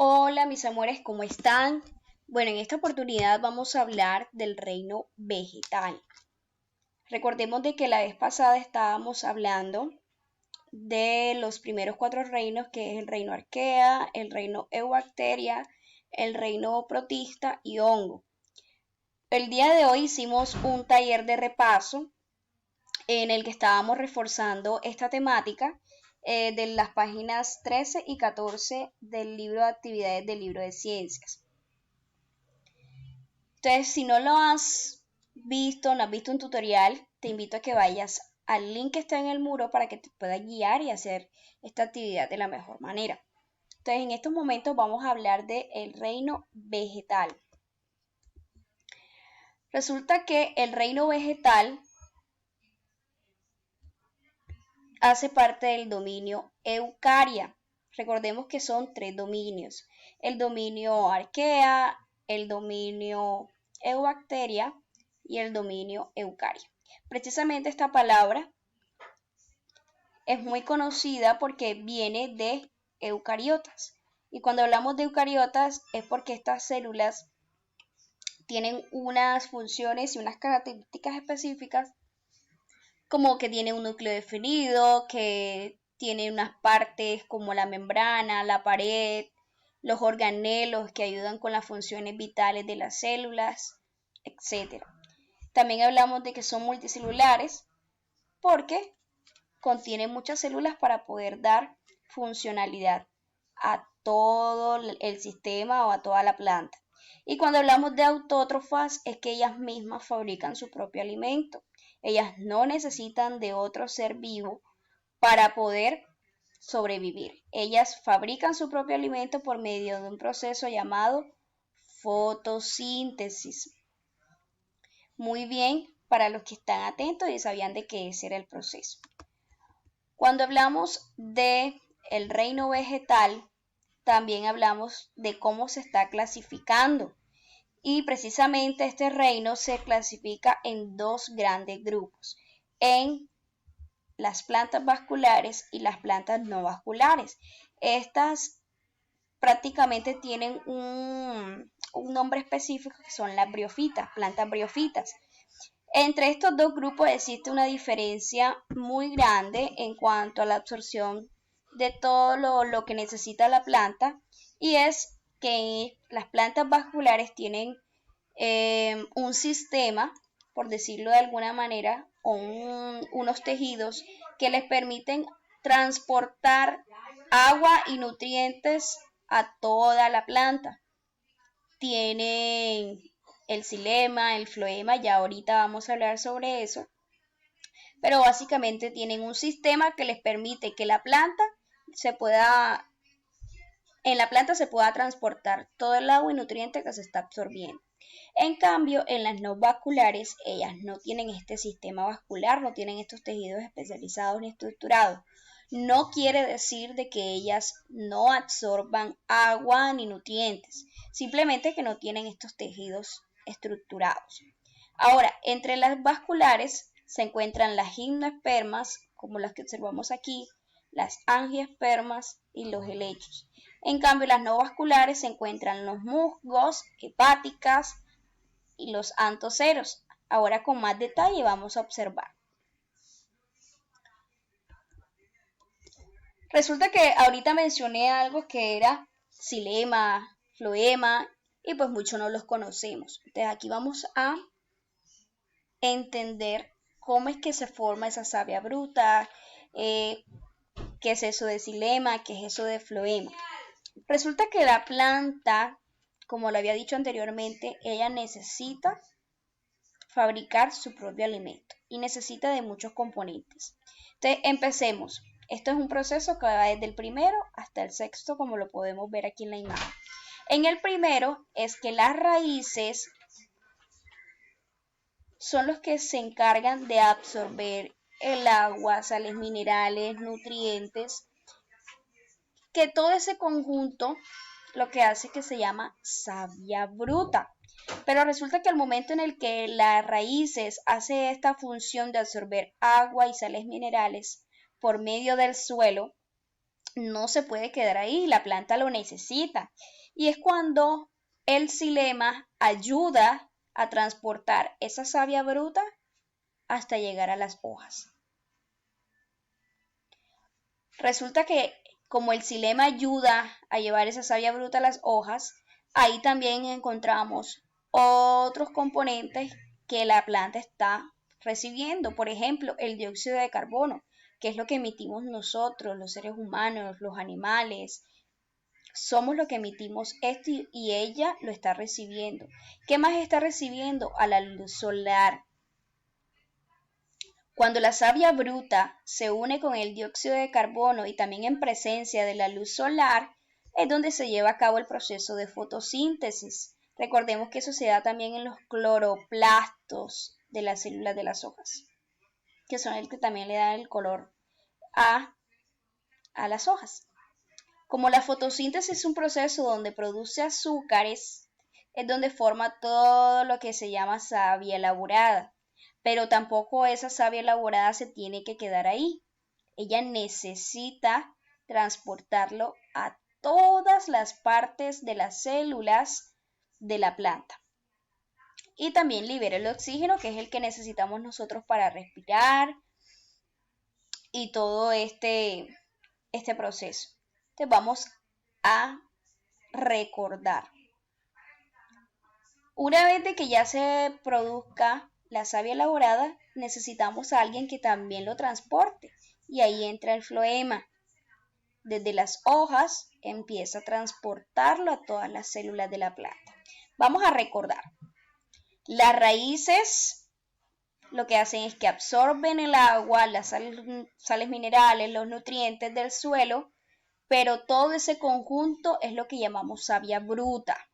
Hola mis amores, ¿cómo están? Bueno, en esta oportunidad vamos a hablar del reino vegetal. Recordemos de que la vez pasada estábamos hablando de los primeros cuatro reinos, que es el reino arquea, el reino eubacteria, el reino protista y hongo. El día de hoy hicimos un taller de repaso en el que estábamos reforzando esta temática de las páginas 13 y 14 del libro de actividades del libro de ciencias. Entonces, si no lo has visto, no has visto un tutorial, te invito a que vayas al link que está en el muro para que te puedas guiar y hacer esta actividad de la mejor manera. Entonces, en estos momentos vamos a hablar del reino vegetal. Resulta que el reino vegetal hace parte del dominio Eucaria. Recordemos que son tres dominios: el dominio Arquea, el dominio Eubacteria y el dominio Eucaria. Precisamente esta palabra es muy conocida porque viene de eucariotas. Y cuando hablamos de eucariotas es porque estas células tienen unas funciones y unas características específicas, como que tiene un núcleo definido, que tiene unas partes como la membrana, la pared, los organelos que ayudan con las funciones vitales de las células, etc. También hablamos de que son multicelulares porque contienen muchas células para poder dar funcionalidad a todo el sistema o a toda la planta. Y cuando hablamos de autótrofas es que ellas mismas fabrican su propio alimento. Ellas no necesitan de otro ser vivo para poder sobrevivir. Ellas fabrican su propio alimento por medio de un proceso llamado fotosíntesis. Muy bien, para los que están atentos y sabían de que ese era el proceso. Cuando hablamos de el reino vegetal, también hablamos de cómo se está clasificando. Y precisamente este reino se clasifica en dos grandes grupos: en las plantas vasculares y las plantas no vasculares. Estas prácticamente tienen un nombre específico, que son las briofitas, plantas briofitas. Entre estos dos grupos existe una diferencia muy grande en cuanto a la absorción de todo lo que necesita la planta, y es que las plantas vasculares tienen un sistema, por decirlo de alguna manera, o unos tejidos que les permiten transportar agua y nutrientes a toda la planta. Tienen el xilema, el floema, ya ahorita vamos a hablar sobre eso, pero básicamente tienen un sistema que les permite que en la planta se pueda transportar todo el agua y nutriente que se está absorbiendo. En cambio, en las no vasculares, ellas no tienen este sistema vascular, no tienen estos tejidos especializados ni estructurados. No quiere decir de que ellas no absorban agua ni nutrientes, simplemente que no tienen estos tejidos estructurados. Ahora, entre las vasculares se encuentran las gimnospermas, como las que observamos aquí, las angiospermas y los helechos. En cambio, las no vasculares se encuentran los musgos, hepáticas y los antoceros. Ahora con más detalle vamos a observar. Resulta que ahorita mencioné algo que era xilema, floema, y pues muchos no los conocemos. Entonces aquí vamos a entender cómo es que se forma esa savia bruta, qué es eso de xilema, qué es eso de floema. Resulta que la planta, como lo había dicho anteriormente, ella necesita fabricar su propio alimento y necesita de muchos componentes. Entonces, empecemos. Esto es un proceso que va desde el primero hasta el sexto, como lo podemos ver aquí en la imagen. En el primero es que las raíces son los que se encargan de absorber el agua, sales minerales, nutrientes, que todo ese conjunto lo que hace que se llama savia bruta. Pero resulta que al momento en el que las raíces hace esta función de absorber agua y sales minerales por medio del suelo, no se puede quedar ahí, la planta lo necesita. Y es cuando el xilema ayuda a transportar esa savia bruta hasta llegar a las hojas. Resulta que como el xilema ayuda a llevar esa savia bruta a las hojas, ahí también encontramos otros componentes que la planta está recibiendo. Por ejemplo, el dióxido de carbono, que es lo que emitimos nosotros, los seres humanos, los animales. Somos lo que emitimos esto y ella lo está recibiendo. ¿Qué más está recibiendo? A la luz solar. Cuando la savia bruta se une con el dióxido de carbono y también en presencia de la luz solar, es donde se lleva a cabo el proceso de fotosíntesis. Recordemos que eso se da también en los cloroplastos de las células de las hojas, que son el que también le dan el color a, a las hojas. Como la fotosíntesis es un proceso donde produce azúcares, es donde forma todo lo que se llama savia elaborada. Pero tampoco esa savia elaborada se tiene que quedar ahí. Ella necesita transportarlo a todas las partes de las células de la planta. Y también libera el oxígeno, que es el que necesitamos nosotros para respirar y todo este proceso. Entonces vamos a recordar. Una vez de que ya se produzca la savia elaborada, necesitamos a alguien que también lo transporte. Y ahí entra el floema. Desde las hojas empieza a transportarlo a todas las células de la planta. Vamos a recordar. Las raíces lo que hacen es que absorben el agua, las sales minerales, los nutrientes del suelo, pero todo ese conjunto es lo que llamamos savia bruta.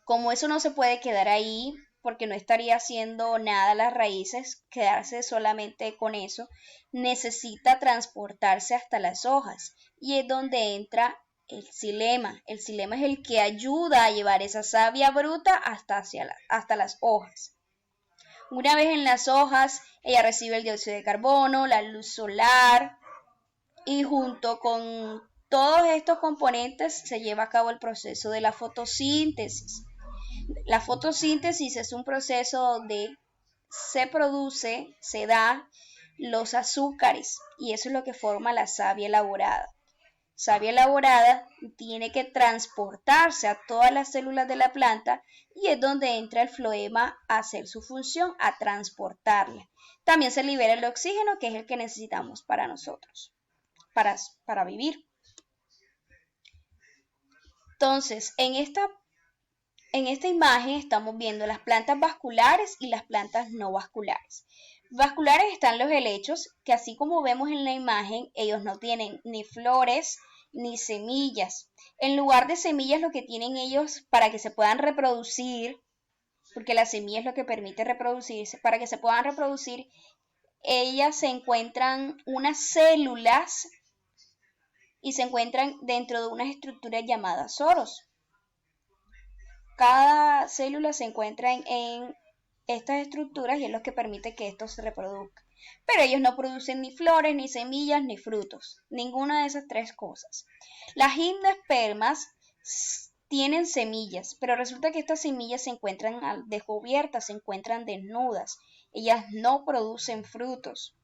Como eso no se puede quedar ahí, porque no estaría haciendo nada las raíces, quedarse solamente con eso, necesita transportarse hasta las hojas. Y es donde entra el xilema. El xilema es el que ayuda a llevar esa savia bruta hasta las hojas. Una vez en las hojas, ella recibe el dióxido de carbono, la luz solar, y junto con todos estos componentes se lleva a cabo el proceso de la fotosíntesis. La fotosíntesis es un proceso donde se da los azúcares y eso es lo que forma la savia elaborada. Savia elaborada tiene que transportarse a todas las células de la planta y es donde entra el floema a hacer su función, a transportarla. También se libera el oxígeno, que es el que necesitamos para nosotros, para vivir. Entonces, en esta imagen estamos viendo las plantas vasculares y las plantas no vasculares. Vasculares están los helechos, que así como vemos en la imagen, ellos no tienen ni flores ni semillas. En lugar de semillas, lo que tienen ellos para que se puedan reproducir, porque la semilla es lo que permite reproducirse, para que se puedan reproducir, ellas se encuentran unas células y se encuentran dentro de unas estructuras llamadas soros. Cada célula se encuentra en estas estructuras y es lo que permite que esto se reproduzca. Pero ellos no producen ni flores, ni semillas, ni frutos. Ninguna de esas tres cosas. Las gimnospermas tienen semillas, pero resulta que estas semillas se encuentran descubiertas, se encuentran desnudas. Ellas no producen frutos.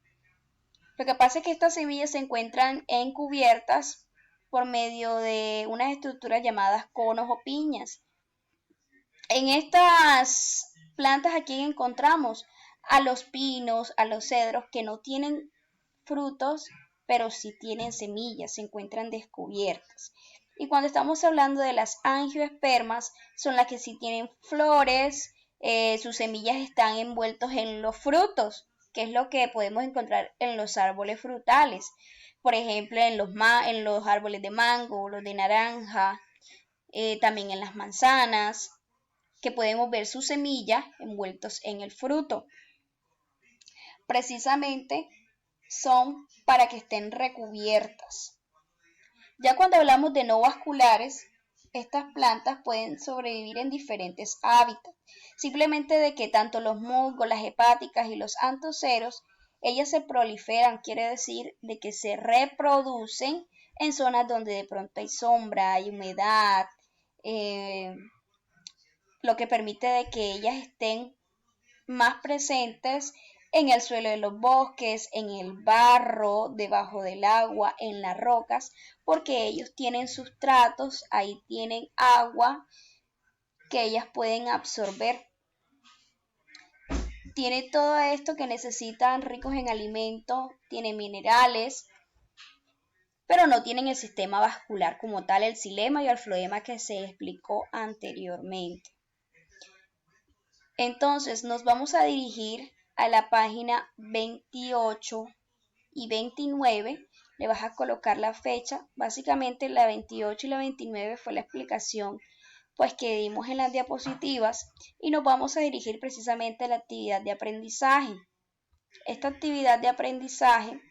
Lo que pasa es que estas semillas se encuentran encubiertas por medio de unas estructuras llamadas conos o piñas. En estas plantas aquí encontramos a los pinos, a los cedros que no tienen frutos, pero sí tienen semillas, se encuentran descubiertas. Y cuando estamos hablando de las angiospermas, son las que sí tienen flores, sus semillas están envueltos en los frutos, que es lo que podemos encontrar en los árboles frutales. Por ejemplo, en los árboles de mango, los de naranja, también en las manzanas, que podemos ver sus semillas envueltos en el fruto. Precisamente son para que estén recubiertas. Ya cuando hablamos de no vasculares, estas plantas pueden sobrevivir en diferentes hábitats. Simplemente de que tanto los musgos, las hepáticas y los antoceros, Ellas se proliferan, quiere decir de que se reproducen en zonas donde de pronto hay sombra, hay humedad, lo que permite de que ellas estén más presentes en el suelo de los bosques, en el barro, debajo del agua, en las rocas, porque ellos tienen sustratos, ahí tienen agua que ellas pueden absorber. Tiene todo esto que necesitan, ricos en alimentos, tiene minerales, pero no tienen el sistema vascular como tal, el xilema y el floema que se explicó anteriormente. Entonces nos vamos a dirigir a la página 28 y 29. Le vas a colocar la fecha. Básicamente la 28 y la 29 fue la explicación pues que dimos en las diapositivas y nos vamos a dirigir precisamente a la actividad de aprendizaje. Esta actividad de aprendizaje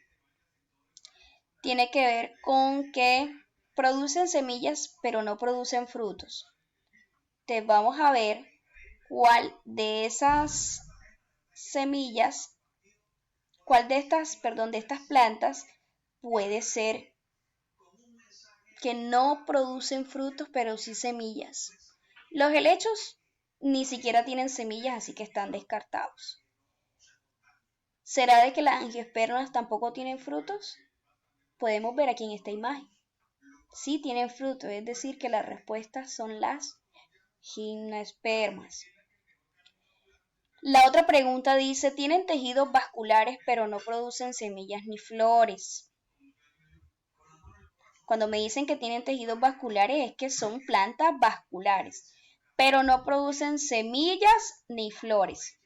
tiene que ver con que producen semillas pero no producen frutos. Entonces vamos a ver cuál de esas semillas, cuál de estas plantas puede ser que no producen frutos pero sí semillas. Los helechos ni siquiera tienen semillas, así que están descartados. ¿Será de que las angiospermas tampoco tienen frutos? Podemos ver aquí en esta imagen. Sí tienen frutos, es decir que las respuestas son las gimnospermas. La otra pregunta dice, tienen tejidos vasculares pero no producen semillas ni flores. Cuando me dicen que tienen tejidos vasculares es que son plantas vasculares, pero no producen semillas ni flores.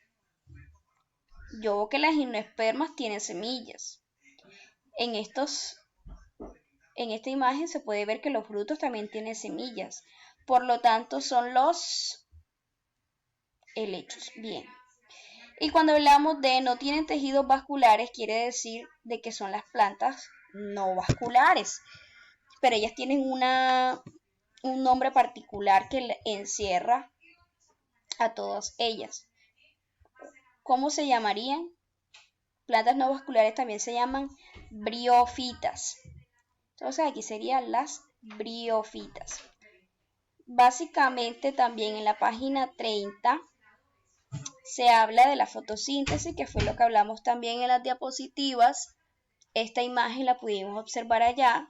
Yo veo que las gimnospermas tienen semillas. En esta imagen se puede ver que los frutos también tienen semillas. Por lo tanto, son los helechos. Bien. Y cuando hablamos de no tienen tejidos vasculares, quiere decir de que son las plantas no vasculares. Pero ellas tienen un nombre particular que encierra a todas ellas. ¿Cómo se llamarían? Plantas no vasculares también se llaman briófitas. Entonces aquí serían las briófitas. Básicamente también en la página 30 se habla de la fotosíntesis, que fue lo que hablamos también en las diapositivas. Esta imagen la pudimos observar allá.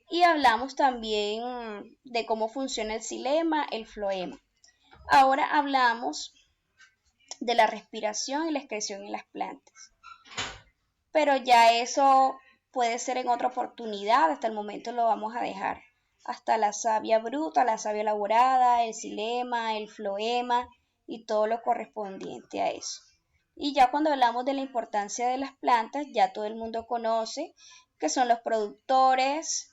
Y hablamos también de cómo funciona el xilema, el floema. Ahora hablamos de la respiración y la excreción en las plantas. Pero ya eso puede ser en otra oportunidad, hasta el momento lo vamos a dejar. Hasta la savia bruta, la savia elaborada, el xilema, el floema y todo lo correspondiente a eso. Y ya cuando hablamos de la importancia de las plantas, ya todo el mundo conoce que son los productores,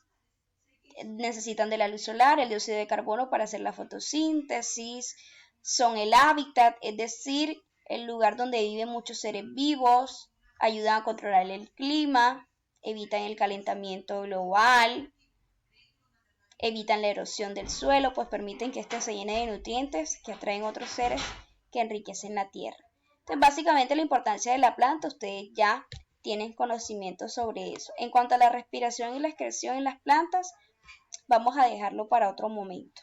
necesitan de la luz solar, el dióxido de carbono para hacer la fotosíntesis, son el hábitat, es decir, el lugar donde viven muchos seres vivos, ayudan a controlar el clima, evitan el calentamiento global, evitan la erosión del suelo, pues permiten que éste se llene de nutrientes que atraen otros seres que enriquecen la tierra. Entonces, básicamente la importancia de la planta, ustedes ya tienen conocimiento sobre eso. En cuanto a la respiración y la excreción en las plantas, vamos a dejarlo para otro momento.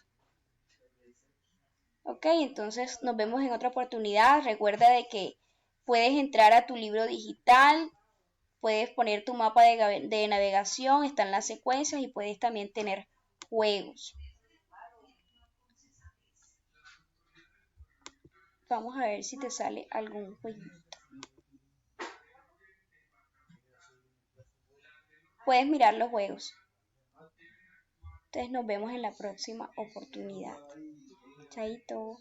Ok, entonces nos vemos en otra oportunidad. Recuerda de que puedes entrar a tu libro digital, puedes poner tu mapa de navegación, están las secuencias y puedes también tener juegos. Vamos a ver si te sale algún jueguito. Puedes mirar los juegos. Entonces nos vemos en la próxima oportunidad. Chaito.